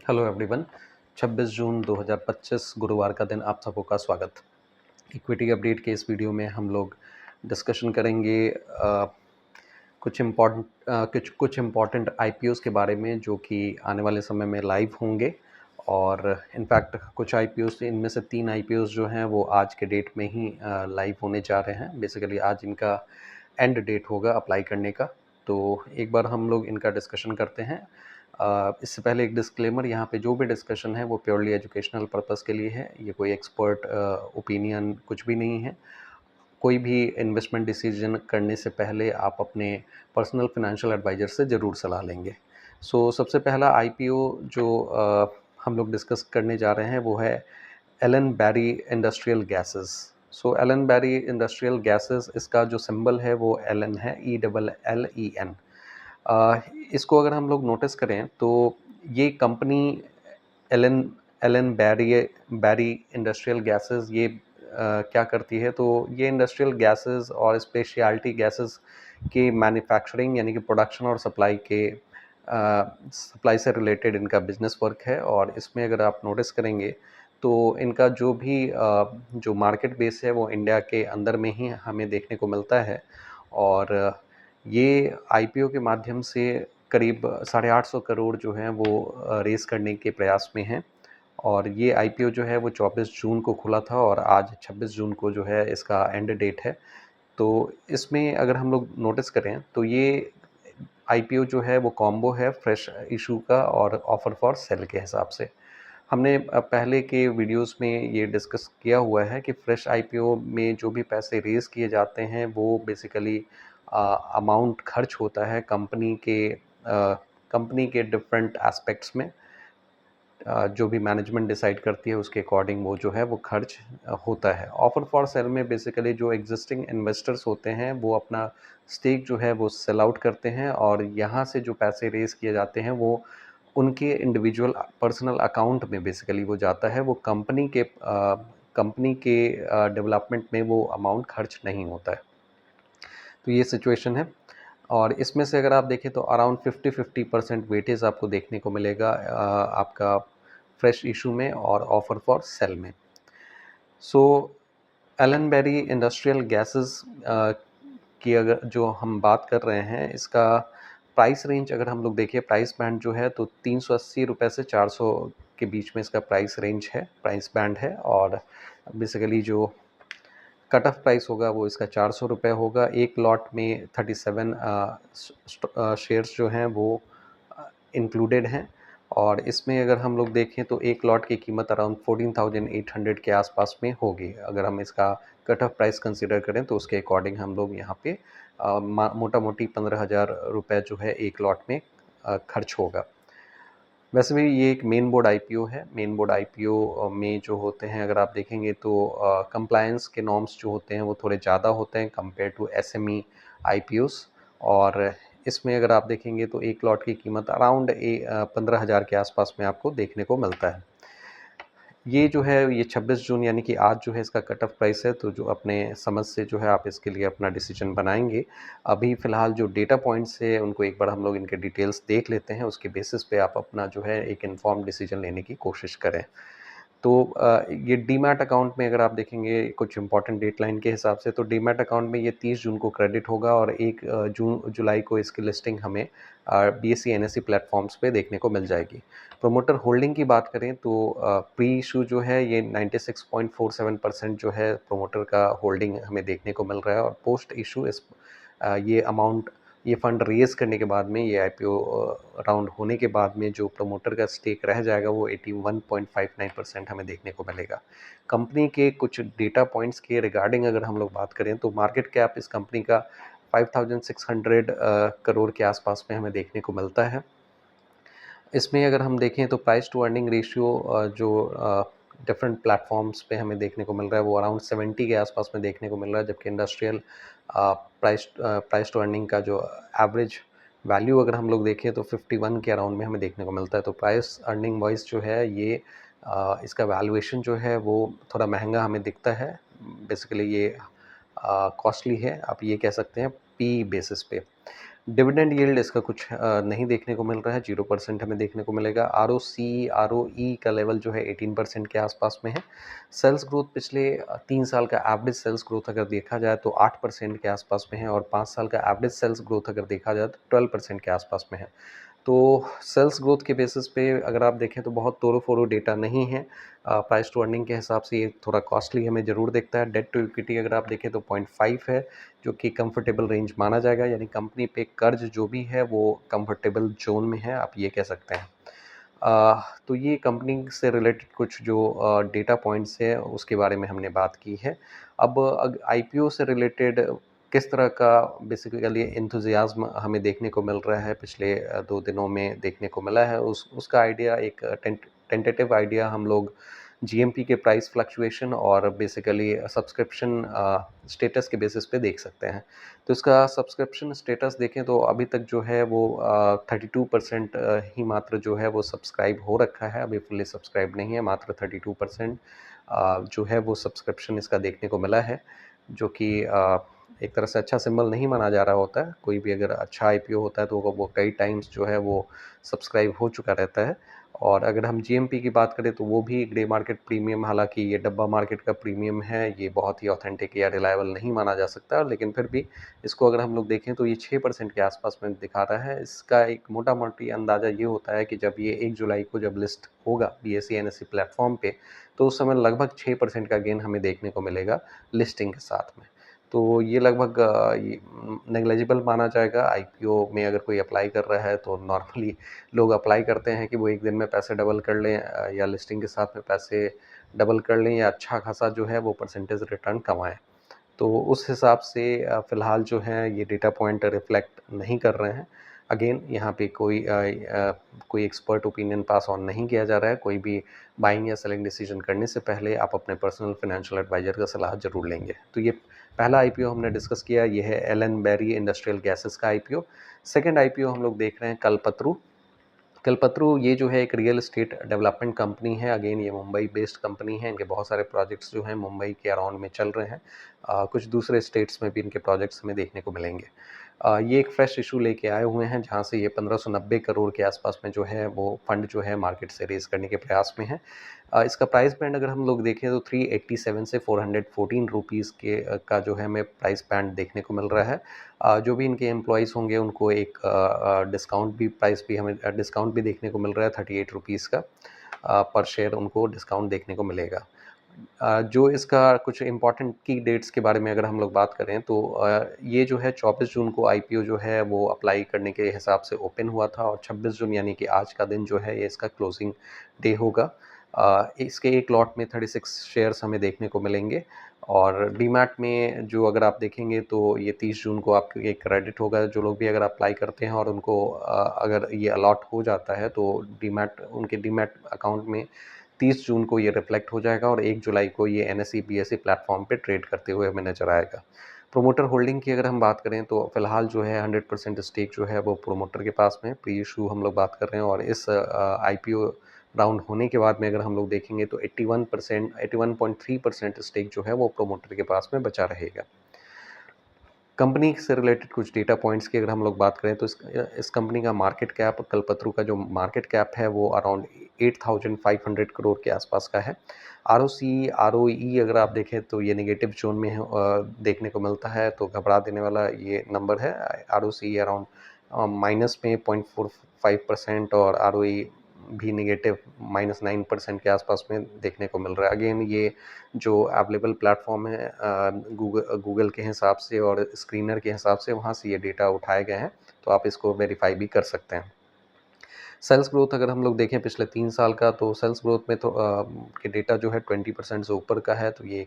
Hello everyone. 26 जून 2025 गुरुवार का दिन आप सबों का स्वागत। इक्विटी अपडेट के इस वीडियो में हम लोग डिस्कशन करेंगे कुछ इम्पॉर्टेंट आईपीओज़ के बारे में जो कि आने वाले समय में लाइव होंगे। और इनफैक्ट कुछ आईपीओज़, इनमें से 3 आईपीओज़ जो हैं वो आज के डेट में ही लाइव होने जा रहे हैं। बेसिकली आज इनका एंड डेट होगा अप्लाई करने का। तो एक बार हम लोग इनका डिस्कशन करते हैं। इससे पहले एक डिस्क्लेमर, यहाँ पे जो भी डिस्कशन है वो प्योरली एजुकेशनल पर्पस के लिए है। ये कोई एक्सपर्ट ओपिनियन कुछ भी नहीं है। कोई भी इन्वेस्टमेंट डिसीजन करने से पहले आप अपने पर्सनल फाइनेंशियल एडवाइज़र से ज़रूर सलाह लेंगे। सबसे पहला आईपीओ जो हम लोग डिस्कस करने जा रहे हैं वो है एलन बैरी इंडस्ट्रियल गैसेस। एलन बैरी इंडस्ट्रियल गैसेस, इसका जो सिंबल है वो एलन है, ELLEN। अ, इसको अगर हम लोग नोटिस करें तो ये कंपनी एलन एलन बैरी इंडस्ट्रियल गैसेस ये क्या करती है, तो ये इंडस्ट्रियल गैसेस और स्पेशलिटी गैसेस की मैन्युफैक्चरिंग यानी कि प्रोडक्शन और सप्लाई से रिलेटेड इनका बिजनेस वर्क है। और इसमें अगर आप नोटिस करेंगे तो इनका जो भी जो मार्केट बेस है वो इंडिया के अंदर में ही हमें देखने को मिलता है। और ये आईपीओ के माध्यम से करीब 850 करोड़ जो हैं वो रेस करने के प्रयास में हैं। और ये आईपीओ जो है वो 24 जून को खुला था और आज 26 जून को जो है इसका एंड डेट है। तो इसमें अगर हम लोग नोटिस करें तो ये आईपीओ जो है वो कॉम्बो है फ्रेश इशू का और ऑफर फॉर सेल के हिसाब से। हमने पहले के वीडियोस में ये डिस्कस किया हुआ है कि फ्रेश आईपीओ में जो भी पैसे रेज़ किए जाते हैं वो बेसिकली अमाउंट खर्च होता है कंपनी के डिफरेंट एस्पेक्ट्स में। जो भी मैनेजमेंट डिसाइड करती है उसके अकॉर्डिंग वो जो है वो खर्च होता है। ऑफर फॉर सेल में बेसिकली जो एग्जिस्टिंग इन्वेस्टर्स होते हैं वो अपना स्टेक जो है वो सेल आउट करते हैं और यहाँ से जो पैसे रेज़ किए जाते हैं वो उनके इंडिविजुअल पर्सनल अकाउंट में बेसिकली वो जाता है। वो कंपनी के डेवलपमेंट में वो अमाउंट खर्च नहीं होता है। तो ये सिचुएशन है। और इसमें से अगर आप देखें तो अराउंड 50-50% वेटेज आपको देखने को मिलेगा आपका फ्रेश इशू में और ऑफर फॉर सेल में। एलन बैरी इंडस्ट्रियल गैसेस की अगर जो हम बात कर रहे हैं, इसका प्राइस रेंज अगर हम लोग देखें, प्राइस बैंड जो है तो 380 रुपये से 400 के बीच में इसका प्राइस रेंज है, प्राइस बैंड है। और बेसिकली जो कट ऑफ प्राइस होगा वो इसका 400 रुपये होगा। एक लॉट में 37 शेयर्स जो हैं वो इंक्लूडेड हैं। और इसमें अगर हम लोग देखें तो एक लॉट की कीमत अराउंड 14,800 के आसपास में होगी। अगर हम इसका कट ऑफ प्राइस कंसिडर करें तो उसके अकॉर्डिंग हम लोग यहाँ पे मोटा मोटी 15,000 रुपये जो है एक लॉट में खर्च होगा। वैसे भी ये एक मेन बोर्ड आईपीओ है। मेन बोर्ड आईपीओ में जो होते हैं अगर आप देखेंगे तो कंप्लायंस के नॉर्म्स जो होते हैं वो थोड़े ज़्यादा होते हैं कंपेयर टू एसएमई आईपीओस। और इसमें अगर आप देखेंगे तो एक लॉट की कीमत अराउंड 15,000 के आसपास में आपको देखने को मिलता है। ये जो है ये 26 जून यानी कि आज जो है इसका कट ऑफ प्राइस है। तो जो अपने समझ से जो है आप इसके लिए अपना डिसीजन बनाएंगे। अभी फ़िलहाल जो डेटा पॉइंट्स है उनको एक बार हम लोग इनके डिटेल्स देख लेते हैं, उसके बेसिस पे आप अपना जो है एक इन्फॉर्म्ड डिसीजन लेने की कोशिश करें। तो ये डीमैट अकाउंट में अगर आप देखेंगे कुछ इंपॉर्टेंट डेटलाइन के हिसाब से, तो डीमैट अकाउंट में ये 30 जून को क्रेडिट होगा और 1 जुलाई को इसकी लिस्टिंग हमें बीएसई एनएसई प्लेटफॉर्म्स पे देखने को मिल जाएगी। प्रमोटर होल्डिंग की बात करें तो प्री इशू जो है ये 96.47% जो है प्रमोटर का होल्डिंग हमें देखने को मिल रहा है। और पोस्ट इशू ये फंड रेज़ करने के बाद में, ये आईपीओ राउंड होने के बाद में जो प्रमोटर का स्टेक रह जाएगा वो 81.59% हमें देखने को मिलेगा। कंपनी के कुछ डेटा पॉइंट्स के रिगार्डिंग अगर हम लोग बात करें तो मार्केट कैप इस कंपनी का 5,600 करोड़ के आसपास में हमें देखने को मिलता है। इसमें अगर हम देखें तो प्राइस टू अर्निंग रेशियो जो डिफरेंट प्लेटफॉर्म्स पे हमें देखने को मिल रहा है वो अराउंड 70 के आसपास में देखने को मिल रहा है। जबकि इंडस्ट्रियल प्राइस टू अर्निंग का जो एवरेज वैल्यू अगर हम लोग देखें तो 51 के अराउंड में हमें देखने को मिलता है। तो प्राइस अर्निंग वाइज जो है ये इसका वैल्यूएशन जो है वो थोड़ा महंगा हमें दिखता है। बेसिकली ये कॉस्टली है, आप ये कह सकते हैं पी बेसिस पे। डिविडेंड यील्ड इसका कुछ नहीं देखने को मिल रहा है, 0% हमें देखने को मिलेगा। आरओसी, आरओई का लेवल जो है 18% के आसपास में है। सेल्स ग्रोथ पिछले 3 साल का एवरेज सेल्स ग्रोथ अगर देखा जाए तो 8% के आसपास में है, और 5 साल का एवरेज सेल्स ग्रोथ अगर देखा जाए तो 12% के आसपास में है। तो सेल्स ग्रोथ के बेसिस पे अगर आप देखें तो बहुत तोड़ो-फोड़ो डेटा नहीं है। प्राइस टू अर्निंग के हिसाब से ये थोड़ा कॉस्टली हमें ज़रूर दिखता है। डेट टू इक्विटी अगर आप देखें तो 0.5 है, जो कि कंफर्टेबल रेंज माना जाएगा, यानी कंपनी पे कर्ज जो भी है वो कंफर्टेबल ज़ोन में है, आप ये कह सकते हैं। तो ये कंपनी से रिलेटेड कुछ जो डेटा पॉइंट्स है उसके बारे में हमने बात की है। अब आईपीओ से रिलेटेड किस तरह का बेसिकली एंथुसियाज्म हमें देखने को मिल रहा है, पिछले 2 दिनों में देखने को मिला है, उसका आइडिया एक टेंटेटिव आइडिया हम लोग जीएमपी के प्राइस फ्लक्चुएशन और बेसिकली सब्सक्रिप्शन स्टेटस के बेसिस पे देख सकते हैं। तो इसका सब्सक्रिप्शन स्टेटस देखें तो अभी तक जो है वो 32% ही मात्र जो है वो सब्सक्राइब हो रखा है, अभी फुल्ली सब्सक्राइब नहीं है, मात्र 32% जो है वो सब्सक्रिप्शन इसका देखने को मिला है, जो कि एक तरह से अच्छा सिंबल नहीं माना जा रहा होता है। कोई भी अगर अच्छा आईपीओ होता है तो वो कई टाइम्स जो है वो सब्सक्राइब हो चुका रहता है। और अगर हम जीएमपी की बात करें तो वो भी ग्रे मार्केट प्रीमियम, हालांकि ये डब्बा मार्केट का प्रीमियम है, ये बहुत ही ऑथेंटिक या रिलायबल नहीं माना जा सकता, लेकिन फिर भी इसको अगर हम लोग देखें तो ये 6% के आसपास में दिखा रहा है। इसका एक मोटा मोटी अंदाज़ा ये होता है कि जब ये 1 जुलाई को जब लिस्ट होगा बीएसई एनएसई प्लेटफॉर्म पे, तो उस समय लगभग 6% का गेन हमें देखने को मिलेगा लिस्टिंग के साथ में। तो ये लगभग नेग्लिजिबल माना जाएगा। आईपीओ में अगर कोई अप्लाई कर रहा है तो नॉर्मली लोग अप्लाई करते हैं कि वो एक दिन में पैसे डबल कर लें, या लिस्टिंग के साथ में पैसे डबल कर लें, या अच्छा खासा जो है वो परसेंटेज रिटर्न कमाएं। तो उस हिसाब से फ़िलहाल जो है ये डेटा पॉइंट रिफ्लेक्ट नहीं कर रहे हैं। अगेन यहाँ पे कोई एक्सपर्ट ओपिनियन पास ऑन नहीं किया जा रहा है। कोई भी बाइंग या सेलिंग डिसीजन करने से पहले आप अपने पर्सनल फाइनेंशियल एडवाइज़र का सलाह ज़रूर लेंगे। तो ये पहला आईपीओ हमने डिस्कस किया, ये है एलन बेरी इंडस्ट्रियल गैसेस का आईपीओ। सेकंड आईपीओ हम लोग देख रहे हैं कल्पतरू। कल्पतरू ये जो है एक रियल एस्टेट डेवलपमेंट कंपनी है। अगेन ये मुंबई बेस्ड कंपनी है। इनके बहुत सारे प्रोजेक्ट्स जो हैं मुंबई के अराउंड में चल रहे हैं। कुछ दूसरे स्टेट्स में भी इनके प्रोजेक्ट्स हमें देखने को मिलेंगे। ये एक फ्रेश इशू लेके आए हुए हैं, जहाँ से ये 1590 करोड़ के आसपास में जो है वो फंड जो है मार्केट से रेज करने के प्रयास में है। इसका प्राइस बैंड अगर हम लोग देखें तो 387 से 414 रुपीज़ का जो है हमें प्राइस बैंड देखने को मिल रहा है। जो भी इनके एम्प्लॉइज़ होंगे उनको एक डिस्काउंट भी देखने को मिल रहा है, 38 रुपीज़ का पर शेयर उनको डिस्काउंट देखने को मिलेगा। जो इसका कुछ इम्पोर्टेंट की डेट्स के बारे में अगर हम लोग बात करें तो ये जो है 24 जून को आईपीओ जो है वो अप्लाई करने के हिसाब से ओपन हुआ था, और 26 जून यानी कि आज का दिन जो है ये इसका क्लोजिंग डे होगा। इसके एक लॉट में 36 शेयर्स हमें देखने को मिलेंगे, और डीमैट में जो अगर आप देखेंगे तो ये 30 जून को आपको एक क्रेडिट होगा। जो लोग भी अगर अप्लाई करते हैं और उनको अगर ये अलॉट हो जाता है तो उनके डीमैट अकाउंट में 30 जून को ये रिफ्लेक्ट हो जाएगा, और 1 जुलाई को ये एनएसई बीएसई प्लेटफॉर्म पे ट्रेड करते हुए हमें नजर आएगा। प्रोमोटर होल्डिंग की अगर हम बात करें तो फिलहाल जो है 100% स्टेक जो है वो प्रोमोटर के पास में, प्री इशू हम लोग बात कर रहे हैं, और इस आईपीओ राउंड होने के बाद में अगर हम लोग देखेंगे तो 81% स्टेक जो है वो प्रोमोटर के पास में बचा रहेगा। कंपनी से रिलेटेड कुछ डेटा पॉइंट्स की अगर हम लोग बात करें तो इस कंपनी का मार्केट कैप, कल्पतरू का जो मार्केट कैप है वो अराउंड 8500 करोड़ के आसपास का है। आरओसी, आरओई अगर आप देखें तो ये नेगेटिव जोन में देखने को मिलता है, तो घबरा देने वाला ये नंबर है। आरओसी अराउंड माइनस में 0.45%, और आरओई भी नेगेटिव -9% के आसपास में देखने को मिल रहा है। अगेन ये जो अवेलेबल प्लेटफॉर्म है गूगल के हिसाब से और स्क्रीनर के हिसाब से, वहाँ से ये डेटा उठाए गए हैं, तो आप इसको वेरीफाई भी कर सकते हैं। सेल्स ग्रोथ अगर हम लोग देखें पिछले 3 साल का, तो सेल्स ग्रोथ में तो के डेटा जो है 20% से ऊपर का है, तो ये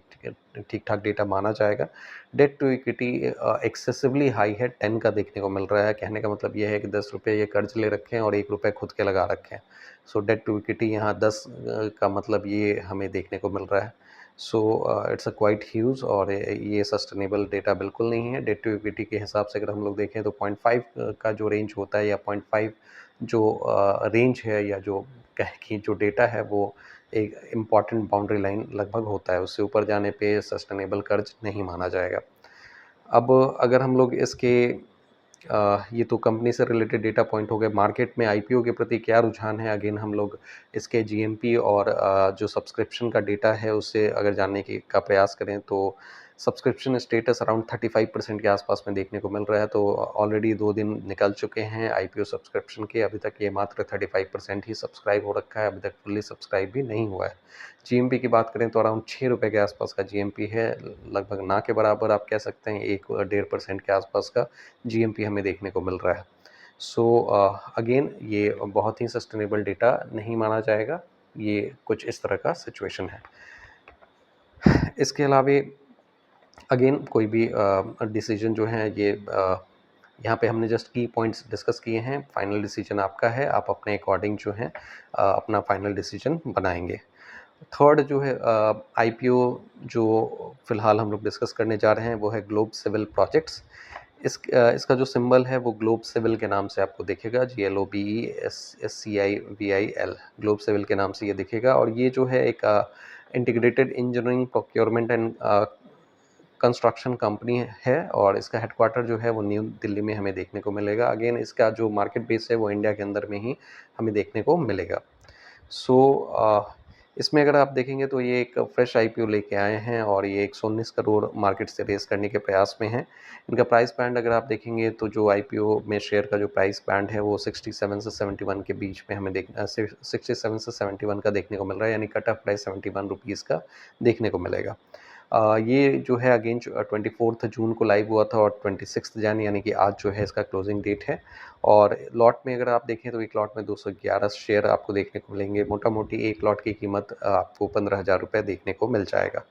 ठीक ठाक डेटा माना जाएगा। Debt to equity excessively high है, 10 का देखने को मिल रहा है। कहने का मतलब ये है कि 10 रुपये ये कर्ज ले रखे हैं और 1 रुपये खुद के लगा रखे हैं। सो डेट टू इक्विटी यहाँ 10 का मतलब ये हमें देखने को मिल रहा है। So it's a quite huge, और ये सस्टेनेबल डेटा बिल्कुल नहीं है। डेट टू इक्विटी के हिसाब से अगर हम लोग देखें तो 0.5 का जो रेंज होता है, या 0.5 जो रेंज है, या जो कहें कि जो डेटा है वो एक इम्पॉर्टेंट बाउंड्री लाइन लगभग होता है। उससे ऊपर जाने पे सस्टेनेबल कर्ज नहीं माना जाएगा। अब अगर हम लोग इसके ये तो कंपनी से रिलेटेड डेटा पॉइंट हो गए। मार्केट में आईपीओ के प्रति क्या रुझान है, अगेन हम लोग इसके जीएमपी और जो सब्सक्रिप्शन का डेटा है उससे अगर जानने की का प्रयास करें तो सब्सक्रिप्शन स्टेटस अराउंड 35% के आसपास में देखने को मिल रहा है। तो ऑलरेडी 2 दिन निकल चुके हैं आईपीओ सब्सक्रिप्शन के, अभी तक ये मात्र 35% ही सब्सक्राइब हो रखा है, अभी तक फुल्ली सब्सक्राइब भी नहीं हुआ है। जीएमपी की बात करें तो अराउंड ₹6 के आसपास का जीएमपी है, लगभग ना के बराबर आप कह सकते हैं, 1-1.5% के आसपास का जीएमपी हमें देखने को मिल रहा है। सो अगेन ये बहुत ही सस्टेनेबल डेटा नहीं माना जाएगा, ये कुछ इस तरह का सिचुएशन है। इसके अलावे अगेन कोई भी डिसीजन जो है ये यहाँ पे हमने जस्ट की पॉइंट्स डिस्कस किए हैं, फाइनल डिसीजन आपका है, आप अपने अकॉर्डिंग जो है अपना फाइनल डिसीजन बनाएंगे। थर्ड जो है आईपीओ जो फिलहाल हम लोग डिस्कस करने जा रहे हैं वो है ग्लोब सिविल प्रोजेक्ट्स। इसका जो सिंबल है वो ग्लोब सिविल के नाम से आपको दिखेगा, GLOBESCIVIL, ग्लोब सिविल के नाम से ये दिखेगा। और ये जो है एक integrated engineering procurement and construction company है और इसका हेडक्वार्टर जो है वो न्यू दिल्ली में हमें देखने को मिलेगा। अगेन इसका जो मार्केट बेस है वो इंडिया के अंदर में ही हमें देखने को मिलेगा। सो इसमें अगर आप देखेंगे तो ये एक फ्रेश आईपीओ लेके आए हैं और ये 119 करोड़ मार्केट से रेस करने के प्रयास में हैं। इनका प्राइस बैंड अगर आप देखेंगे तो जो आईपीओ में शेयर का जो प्राइस बैंड है वो 67 से 71 के बीच में हमें 67 से 71 का देखने को मिल रहा है, यानी कट ऑफ प्राइस ₹71 का देखने को मिलेगा। ये जो है अगेन 24 जून को लाइव हुआ था और 26 जन यानी कि आज जो है इसका क्लोजिंग डेट है। और लॉट में अगर आप देखें तो एक लॉट में 211 शेयर आपको देखने को मिलेंगे। मोटा मोटी एक लॉट की कीमत आपको ₹15,000 देखने को मिल जाएगा।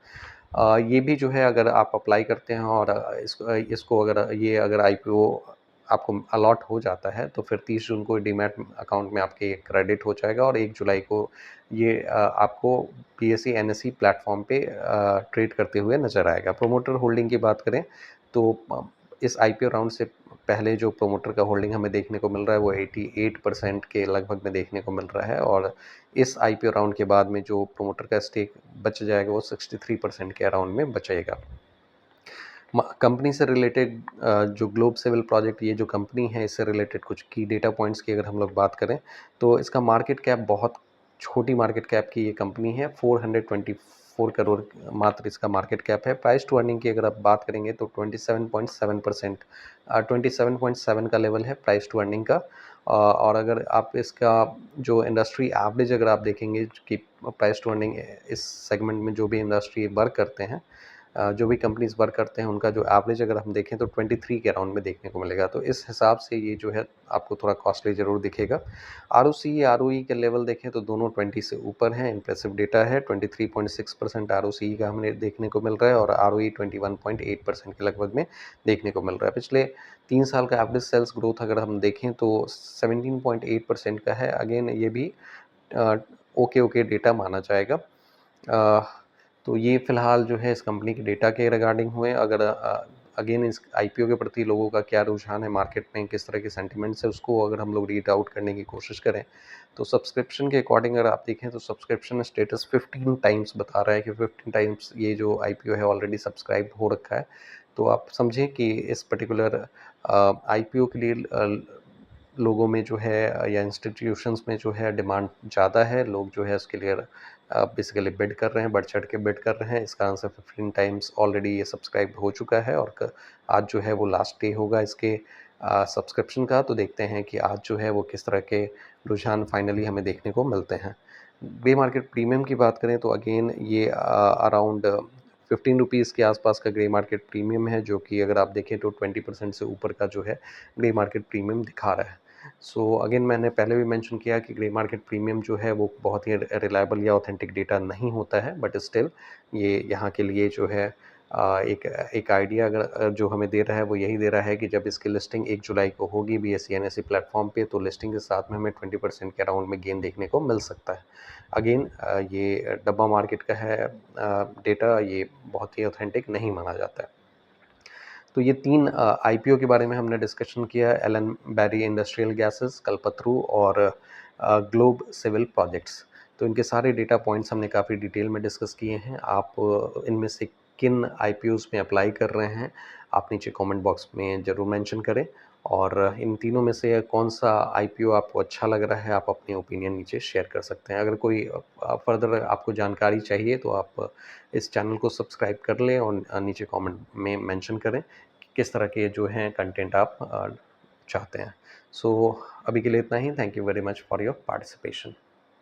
ये भी जो है अगर आप अप्लाई करते हैं और इसको अगर आईपीओ आपको अलॉट हो जाता है तो फिर 30 जून को डीमैट अकाउंट में आपके क्रेडिट हो जाएगा और 1 जुलाई को ये आपको बीएसई एनएसई प्लेटफॉर्म पे ट्रेड करते हुए नज़र आएगा। प्रोमोटर होल्डिंग की बात करें तो इस आईपीओ राउंड से पहले जो प्रोमोटर का होल्डिंग हमें देखने को मिल रहा है वो 88% के लगभग में देखने को मिल रहा है और इस आईपीओ राउंड के बाद में जो प्रोमोटर का स्टेक बच जाएगा वो 63% के अराउंड में बचेगा। कंपनी से रिलेटेड जो ग्लोब सिविल प्रोजेक्ट, ये जो कंपनी है इससे रिलेटेड कुछ की डेटा पॉइंट्स की अगर हम लोग बात करें तो इसका मार्केट कैप बहुत छोटी मार्केट कैप की ये कंपनी है, 424 करोड़ मात्र इसका मार्केट कैप है। प्राइस टू अर्निंग की अगर आप बात करेंगे तो 27.7%, 27.7 का लेवल है प्राइस टू अर्निंग का। और अगर आप इसका जो इंडस्ट्री एवरेज अगर आप देखेंगे कि प्राइस टू अर्निंग इस सेगमेंट में जो भी इंडस्ट्री वर्क करते हैं, जो भी कंपनीज वर्क करते हैं उनका जो एवरेज अगर हम देखें तो 23 के अराउंड में देखने को मिलेगा। तो इस हिसाब से ये जो है आपको थोड़ा कॉस्टली ज़रूर दिखेगा। आरओसी आरओई के लेवल देखें तो दोनों 20 से ऊपर हैं, इंप्रेसिव डेटा है। 23.6% आरओसी का हमें देखने को मिल रहा है और आरओई 21.8% के लगभग में देखने को मिल रहा है। पिछले 3 साल का एवरेज सेल्स ग्रोथ अगर हम देखें तो 17.8% का है। अगेन ये भी ओके डेटा माना जाएगा। तो ये फ़िलहाल जो है इस कंपनी के डेटा के रिगार्डिंग हुए। अगर अगेन इस आईपीओ के प्रति लोगों का क्या रुझान है मार्केट में, किस तरह के सेंटिमेंट्स है, उसको अगर हम लोग रीड आउट करने की कोशिश करें तो सब्सक्रिप्शन के अकॉर्डिंग अगर आप देखें तो सब्सक्रिप्शन स्टेटस 15 टाइम्स बता रहा है कि 15 टाइम्स ये जो आईपीओ है ऑलरेडी सब्सक्राइब हो रखा है। तो आप समझें कि इस पर्टिकुलर आईपीओ के लिए लोगों में जो है या इंस्टीट्यूशंस में जो है डिमांड ज़्यादा है, लोग जो है उसके लिए बेसिकली बिड कर रहे हैं, बढ़ चढ़ के बिड कर रहे हैं। इस कारण से 15 टाइम्स ऑलरेडी ये सब्सक्राइब हो चुका है और आज जो है वो लास्ट डे होगा इसके सब्सक्रिप्शन का। तो देखते हैं कि आज जो है वो किस तरह के रुझान फाइनली हमें देखने को मिलते हैं। ग्रे मार्केट प्रीमियम की बात करें तो अगेन ये अराउंड ₹15 के आसपास का ग्रे मार्केट प्रीमियम है, जो कि अगर आप देखें तो 20% से ऊपर का जो है ग्रे मार्केट प्रीमियम दिखा रहा है। सो अगेन मैंने पहले भी मेंशन किया कि ग्रे मार्केट प्रीमियम जो है वो बहुत ही रिलायबल या ऑथेंटिक डेटा नहीं होता है, बट स्टिल ये यहाँ के लिए जो है एक एक आइडिया अगर जो हमें दे रहा है वो यही दे रहा है कि जब इसकी लिस्टिंग 1 जुलाई को होगी बीएसई एनएसई प्लेटफॉर्म पे तो लिस्टिंग के साथ में हमें 20% के अराउंड में गेन देखने को मिल सकता है। अगेन ये डब्बा मार्केट का है डेटा, ये बहुत ही ऑथेंटिक नहीं माना जाता है। तो ये 3 आईपीओ के बारे में हमने डिस्कशन किया, एलन बैरी इंडस्ट्रियल गैसेस, कल्पतरू और ग्लोब सिविल प्रोजेक्ट्स। तो इनके सारे डेटा पॉइंट्स हमने काफ़ी डिटेल में डिस्कस किए हैं। आप इनमें से किन आईपीओज़ में अप्लाई कर रहे हैं, आप नीचे कमेंट बॉक्स में ज़रूर मेंशन करें। और इन तीनों में से कौन-सा आईपीओ आपको अच्छा लग रहा है, आप अपने ओपिनियन नीचे शेयर कर सकते हैं। अगर कोई फर्दर आपको जानकारी चाहिए तो आप इस चैनल को सब्सक्राइब कर लें और नीचे कमेंट में मेंशन करें कि किस तरह के जो हैं कंटेंट आप चाहते हैं। सो अभी के लिए इतना ही। Thank you very much for your participation.